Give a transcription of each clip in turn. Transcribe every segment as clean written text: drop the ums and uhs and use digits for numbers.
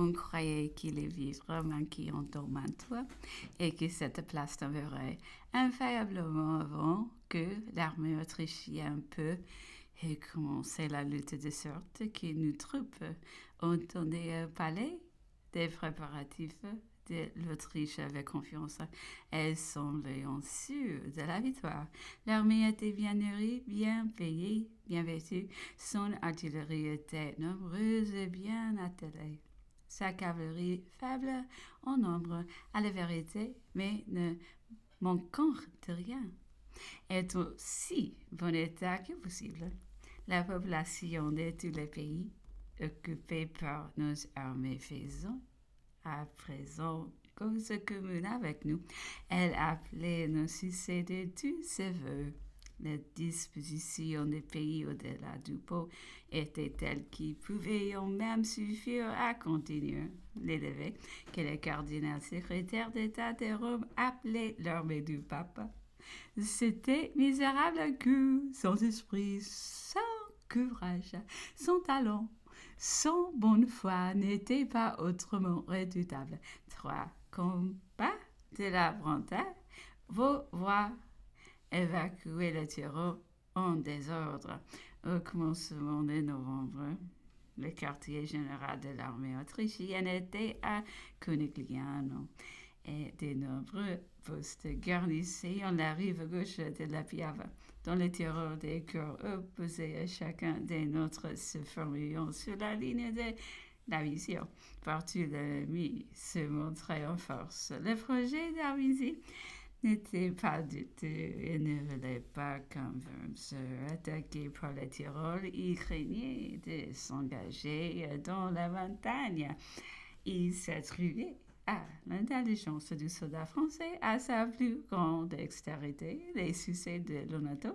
On croyait qu'il les vivres manquaient en Dormantois et que cette place tomberait infailliblement avant que l'armée autrichienne peut ait commencé la lutte de sorte que nos troupes entendaient parler des préparatifs de l'Autriche avec confiance. Elles semblaient sûres de la victoire. L'armée était bien nourrie, bien payée, bien vêtue. Son artillerie était nombreuse et bien attelée. Sa cavalerie faible en nombre, à la vérité, mais ne manquant de rien, est aussi bon état que possible. La population de tous les pays occupés par nos armées faisant à présent cause commune avec nous. Elle appelait nos succès de tous ses voeux. Les dispositions des pays au-delà du Pô étaient telles qu'ils pouvaient même suffire à continuer l'élever, que le cardinal secrétaire d'État de Rome appelait l'armée du pape. C'était misérable coup, sans esprit, sans courage, sans talent, sans bonne foi n'était pas autrement redoutable. 3. Combat de la Bretagne, vos voix évacuer le Tyrol en désordre. Au commencement de novembre, le quartier général de l'armée autrichienne était à Conigliano et de nombreux postes garnissaient en la rive gauche de la Piave. Dans le Tyrol, des corps opposés à chacun des nôtres se formions sur la ligne de la vision. Partout l'ennemi se montrait en force. Le projet d'Arvizi n'était pas du tout et ne voulait pas qu'un Worms attaqué par le Tyrol, il craignait de s'engager dans la montagne. Il s'est trouvé à l'intelligence du soldat français, à sa plus grande dextérité, les succès de Lonato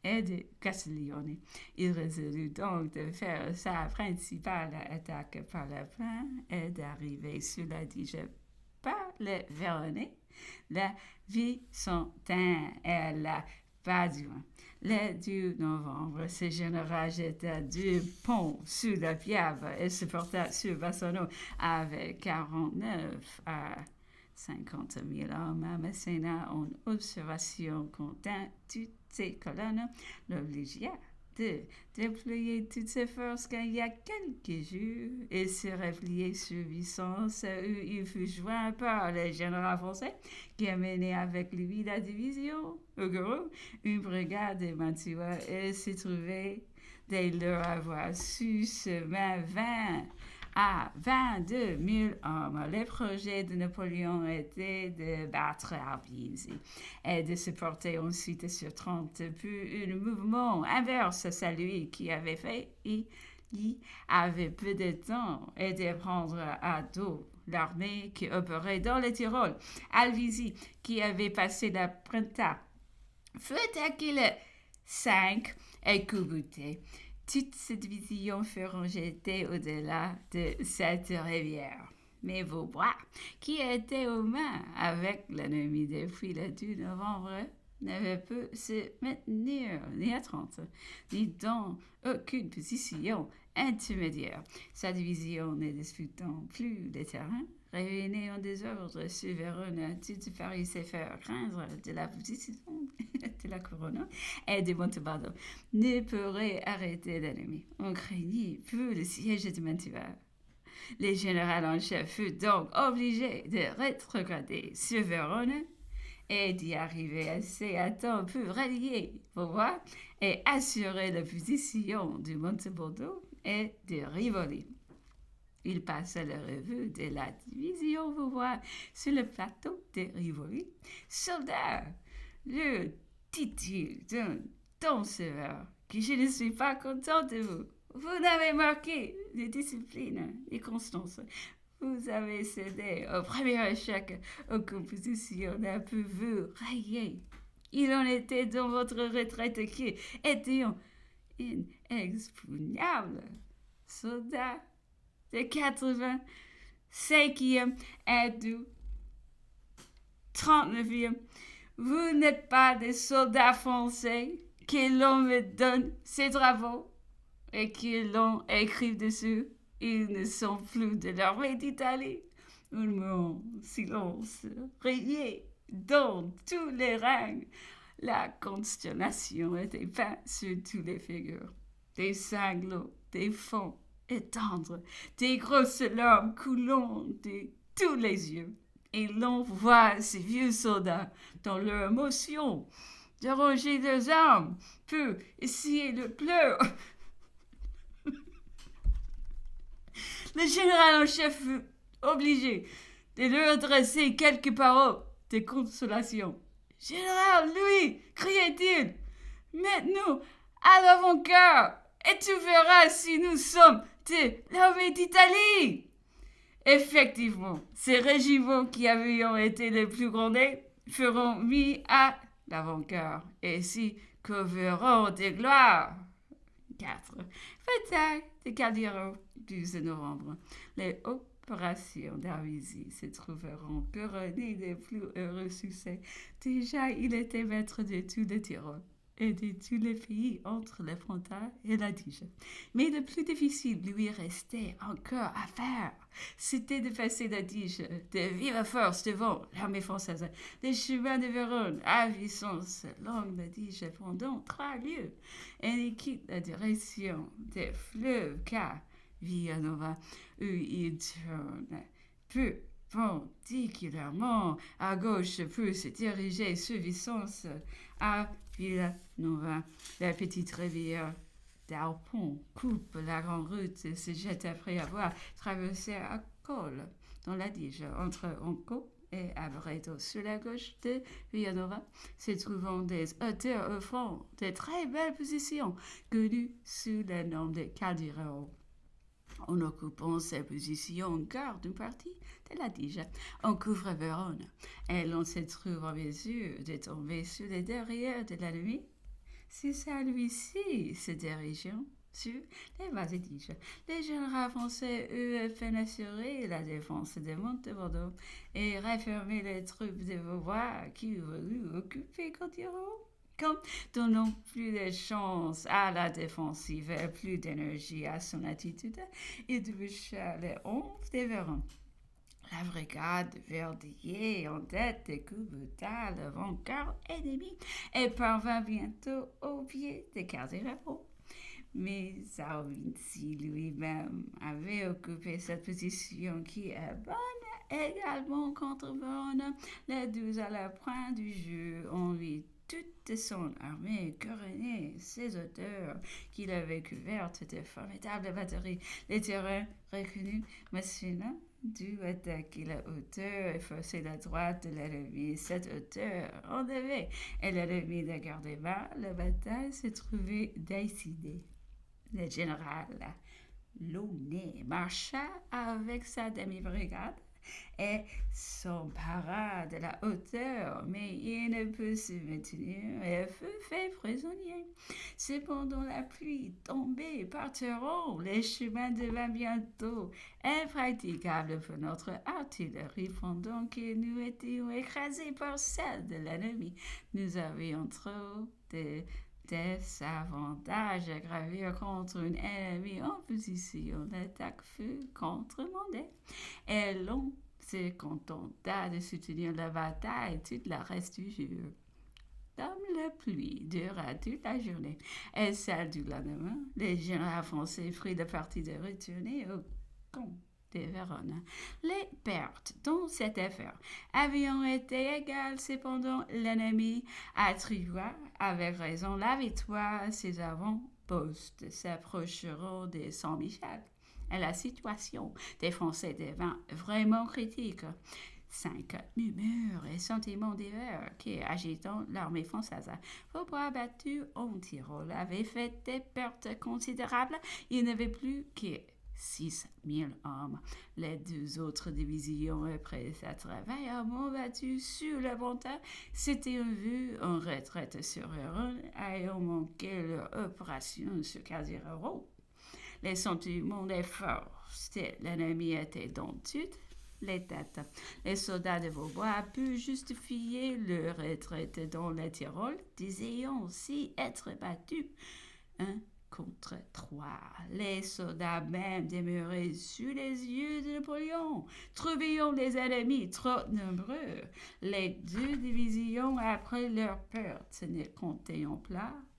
et de Castiglione. Il résolut donc de faire sa principale attaque par la plaine et d'arriver sur la Dige par le Véronais, la Vicentin et la Padua. Le 2 novembre, ce général jeta du pont sur la Piave et se porta sur Bassano avec 49 à 50 000 hommes à Messina en observation comptant toutes ces colonnes, l'obligea de déployer toutes ses forces qu'il y a quelques jours et se replier sur Vicence où il fut joint par le général français qui amenait avec lui la division au gros une brigade de Mantua et se trouvait dès leur avoir su ce 20 à 22 000 hommes. Le projet de Napoléon était de battre Arvizi et de se porter ensuite sur 30, puis un mouvement inverse à celui qui avait fait. Il avait peu de temps et de prendre à dos l'armée qui opérait dans le Tyrol. Alvisi, qui avait passé la Brenta, fut attaqué le 5 et Coubuté. Toutes ces divisions furent jetées au-delà de cette rivière. Mais Vaubois, qui était aux mains avec l'ennemi depuis le 2 novembre, n'avait pu se maintenir ni à 30, ni dans aucune position intermédiaire. Sa division ne disputant plus le terrain, revenait en désordre sur Vérone, tout Paris s'est fait craindre de la position de la Corona et de Montebaldo ne pourrait arrêter l'ennemi. On craignit pour le siège de Mantua. Le général en chef fut donc obligé de rétrograder sur Vérone et d'y arriver assez à temps pour rallier Vaubois et assurer la position du Montebaldo et de Rivoli. Il passa la revue de la division Vaubois sur le plateau de Rivoli. Soldat, le titre d'un ton sévère, que je ne suis pas content de vous. Vous n'avez marqué de discipline et constance. Vous avez cédé au premier échec aux compositions n'a pu vous rayer. Il en était dans votre retraite qui était inexpugnable. Soldat de 85e et du 39e, vous n'êtes pas des soldats français que l'on me donne ces travaux et que l'on écrit dessus Ils ne sont plus de l'armée d'Italie. Un moment silence régnait dans tous les rangs. La consternation était peinte sur toutes les figures. Des sanglots, des fonds étendres, des grosses larmes coulant de tous les yeux. Et l'on voit ces vieux soldats, dans leur émotion, déranger leurs armes, peu essuyer le pleurs. Le général en chef fut obligé de leur adresser quelques paroles de consolation. Général, Louis, criait-il, mets-nous à l'avant-garde et tu verras si nous sommes de l'armée d'Italie. Effectivement, ces régiments qui avaient été les plus grondés feront mis à l'avant-garde et si couvreront de gloire. 4. Bataille de Caldiero, 12 novembre. Les opérations d'Arvizi se trouveront couronnées des plus heureux succès. Déjà, il était maître de tout le Tyrol et de tous les pays entre le Frontal et l'Adige. Mais le plus difficile lui restait encore à faire. C'était de passer l'Adige de vive force devant l'armée française. Les chemins de Vérone à Vicence, longue l'Adige pendant 3 lieues. Et il quitte la direction des fleuves car Villanova, où il tourne peu particulièrement à gauche pour se diriger sur Vicence à Villanova. La petite rivière d'Arpon coupe la grande route et se jette après avoir traversé à Col dans l'Adige entre Onco et Abreto. Sur la gauche de Villanova se trouvent des hauteurs offrant de très belles positions connues sous le nom de Caldiero. En occupant ces positions, on garde une partie de l'Adige. On couvre Vérone et l'on se trouve en mesure de tomber sur les derrières de l'ennemi. C'est celui-ci se dirigeant sur les bases d'Adige. Les généraux français, eux, peine assurer la défense des monts de Bordeaux et refermer les troupes de Vaubois qui voulaient occuper Caldiero. Comme donnant plus de chance à la défensive et plus d'énergie à son attitude, il toucha les 11 de Vérone. La brigade Verdier en tête découvra l'avant-garde ennemi et parvint bientôt au pied de Caldiero. Mais Arvizi lui-même avait occupé cette position qui est bonne également contre Vérone. Les 12 à la pointe du jeu ont vit toute son armée couronnée ses hauteurs qu'il avait couvertes de formidables batteries. Les terrains reconnus masculins dut attaquer la hauteur et forcer la droite de l'ennemi. Cette hauteur enlevée et l'ennemi de garder bas, la bataille se trouvait décidée. Le général Launay marcha avec sa demi-brigade et s'empara de la hauteur, mais il ne peut se maintenir et fut fait prisonnier. Cependant, la pluie tombée par torrent, les chemins devinrent bientôt impraticables pour notre artillerie pendant que nous étions écrasés par celle de l'ennemi. Nous avions trop de désavantages à gravir contre un ennemi en position d'attaque fut contremandaient et l'on se contenta de soutenir la bataille tout le reste du jour. Comme la pluie dura toute la journée et celle du lendemain, les généraux français prirent le parti de retourner au camp de Vérone. Les pertes dans cette affaire avaient été égales, cependant l'ennemi attribua avec raison la victoire à ses avant-postes s'approcheront de Saint-Michel. Et la situation des Français devint vraiment critique. 5. Murmures et sentiments divers qui, agitant l'armée française. Vaubois battu en Tyrol avait fait des pertes considérables. Il n'y avait plus que 6 000 hommes. Les 2 autres divisions, après s'être vaillamment battues sur le Pontin, s'étaient vues en retraite sur Vérone, ayant manqué leur opération sur Caldiero. Les sentiments des forces de l'ennemi étaient dans toutes les têtes. Les soldats de Vaubois purent justifier leur retraite dans le Tyrol, désirant aussi être battus contre 3. Les soldats même demeuraient sous les yeux de Napoléon. Trouvions les ennemis trop nombreux. Les 2 divisions, après leur perte, ne comptaient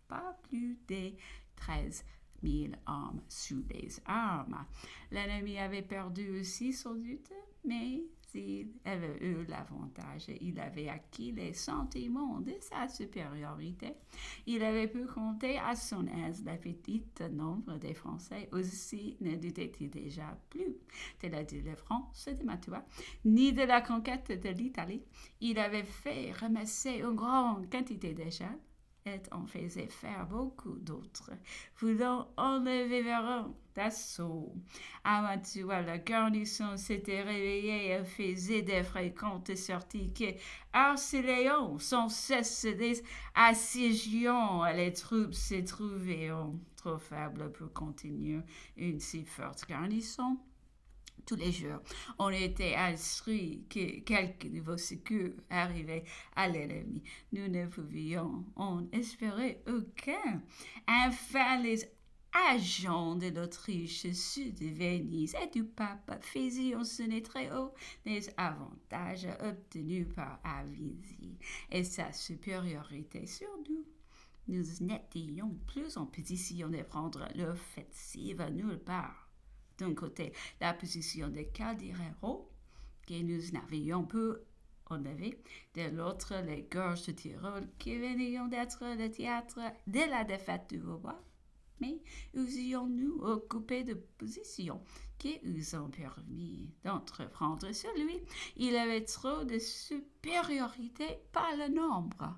pas plus de 13 000 hommes sous les armes. L'ennemi avait perdu aussi sans doute, mais il avait eu l'avantage. Il avait acquis les sentiments de sa supériorité. Il avait pu compter à son aise le petit nombre des Français. Aussi ne doutait-il déjà plus de la délivrance de Mantua, ni de la conquête de l'Italie. Il avait fait ramasser une grande quantité de gens et en faisait faire beaucoup d'autres, voulant enlever Véron d'assaut. À Mantua, la garnison s'était réveillée et faisait des fréquentes sorties qui harcelant sans cesse des assiégeants. Les troupes se trouvaient trop faibles pour continuer une si forte garnison. Tous les jours, on était instruit que quelque nouveau secours arrivait à l'ennemi. Nous ne pouvions en espérer aucun. Enfin, les agents de l'Autriche, ceux de Venise et du pape faisaient sonner très haut les avantages obtenus par Avizi et sa supériorité sur nous. Nous n'étions plus en position de prendre l'offensive nulle part. D'un côté, la position de Caldirero, que nous n'avions pu enlever. De l'autre, les gorges de Tyrol, qui venaient d'être le théâtre de la défaite du Vaubois. Mais usions-nous occupé de positions qui nous ont permis d'entreprendre sur lui? Il avait trop de supériorité par le nombre.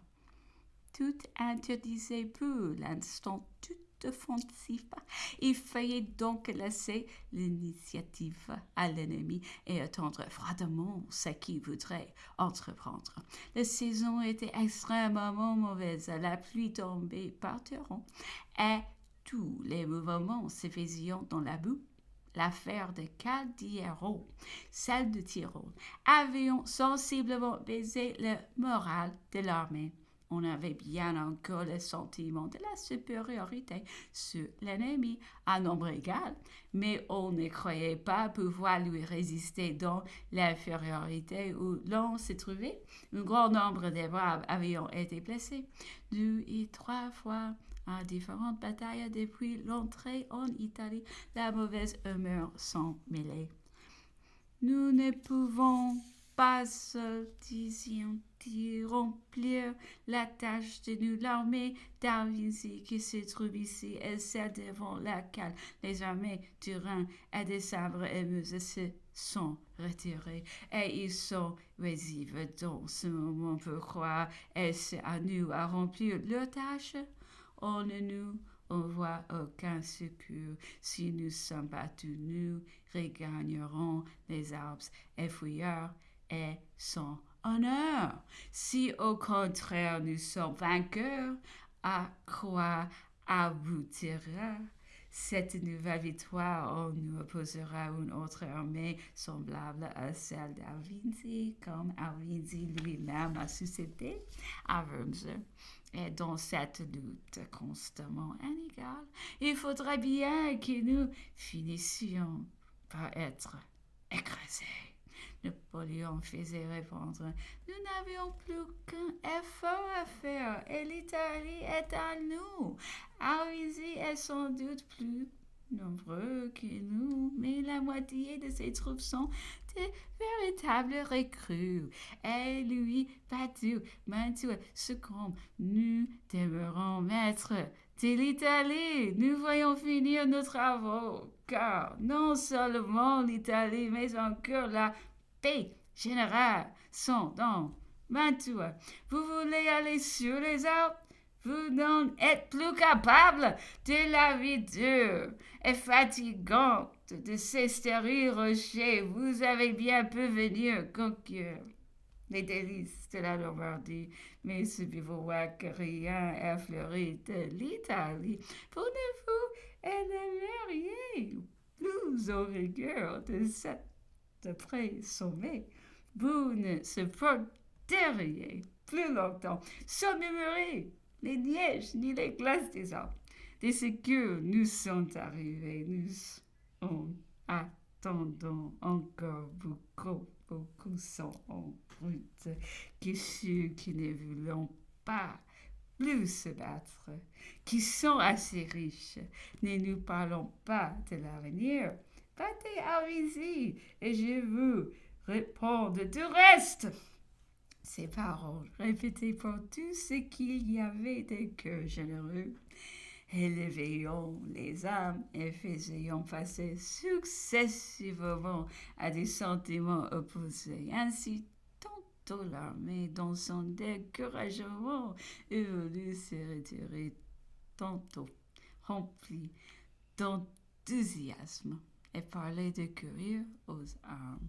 Tout interdisait pour l'instant tout offensif. Il fallait donc laisser l'initiative à l'ennemi et attendre froidement ce qu'il voudrait entreprendre. La saison était extrêmement mauvaise, la pluie tombait par torrents et tous les mouvements se faisaient dans la boue. L'affaire de Caldiero, celle de Tyrol, avait sensiblement baissé le moral de l'armée. On avait bien encore le sentiment de la supériorité sur l'ennemi à nombre égal, mais on ne croyait pas pouvoir lui résister dans l'infériorité où l'on se trouvait. Un grand nombre de braves avaient été blessés 2 et 3 fois à différentes batailles depuis l'entrée en Italie. La mauvaise humeur s'en mêlait. Nous ne pouvons pas seuls, disions-ils, remplir la tâche de nous. L'armée d'Arvizi qui se trouve ici est celle devant laquelle les armées du Rhin et de Sambre et Meuse se sont retirées et ils sont oisifs dans ce moment. Pourquoi est-ce à nous à remplir leur tâche? On ne nous envoie aucun secours. Si nous sommes battus, nous regagnerons les Alpes et fouilleurs et son honneur. Si au contraire nous sommes vainqueurs, à quoi aboutira cette nouvelle victoire? On nous opposera une autre armée semblable à celle d'Arvizi, comme Arvizi lui-même a succédé à Worms. Et dans cette lutte constamment inégale, il faudrait bien que nous finissions par être écrasés. Napoléon faisait répondre: nous n'avions plus qu'un effort à faire et l'Italie est à nous. Arvizi est sans doute plus nombreux que nous, mais la moitié de ses troupes sont de véritables recrues. Et lui, battu, Mantua succombe. Nous demeurons maîtres de l'Italie. Nous voyons finir nos travaux, car non seulement l'Italie, mais encore la paix générale sont dans Mantua. Vous voulez aller sur les Alpes? Vous n'en êtes plus capable de la vie dure et fatigante de ces stériles rochers. Vous avez bien pu venir conquérir les délices de la Lombardie, mais ce bivouac rien effleuré de l'Italie. Pour vous élèveriez plus en rigueur de cette près sommet. Vous ne supporteriez plus longtemps sans murmurer les neiges ni les glaces des Alpes. des secours nous sont arrivés. Nous en attendons encore beaucoup sont en route. Que ceux qui ne voulons pas plus se battre, qui sont assez riches, ne nous parlons pas de l'avenir. Partez à Rizzi et je vous réponds de tout reste. Ces paroles répétées par tous ceux qu'il y avait de cœurs généreux, élevions les âmes et faisions passer successivement à des sentiments opposés. Ainsi, tantôt l'armée, dans son découragement, eut voulu se retirer, tantôt remplie d'enthousiasme et parler de courir aux armes.